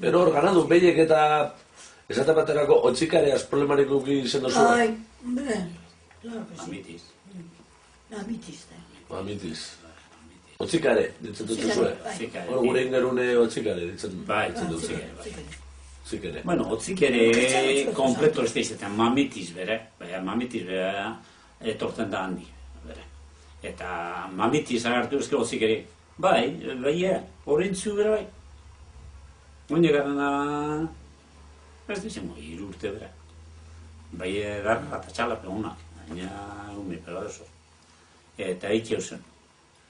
Pero hor, ganadu, behiek eta esate baterako otzikareaz problemarik uki izen dozu? Ai, hombre, claro que sí. Amitiz. Amitiz, da. Amitiz. Otzikare, ditzen dut zuzue? Hor gure ingerune otzikare, ditzen dut zuzue. Otzikare. Bueno, otzikere kompleto ez daizetan, mamitiz bere. Mamitiz bere etortzen da handi. Eta mamitiz agartu ezke otzikere. Bai, horrentzu bere bai. Oine garana, ez dizemo, 3 urte bere. Bai, garra eta txalape honak, baina ume pegadoso. Eta eikio zen.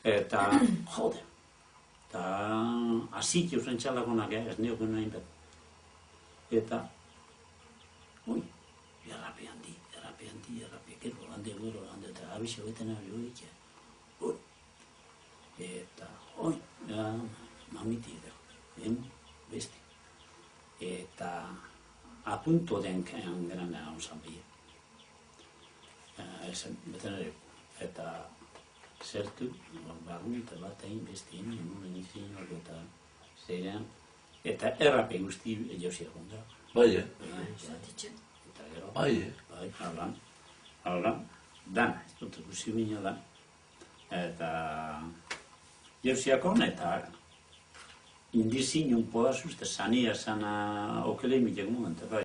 Eta, jode. Eta, azikio zen txalakonak, ez neoken nahi bet. Eta, errape handi, kero, handi, eta abixo beten ari horiek. Eta, mamiti edo, beste. Eta, apunto den geran hau zan behie. Ezen, beten ari, eta, zertu, barruita bat egin beste egin, nuen izin hori eta zeirean, eta errape guzti josia gonda. Bai, Eta gero, bai, haulan, dana, ez dut guzi bina da. Eta josiakon, eta indizin un podazuz, eta sania sana okele imitek momentu, bai.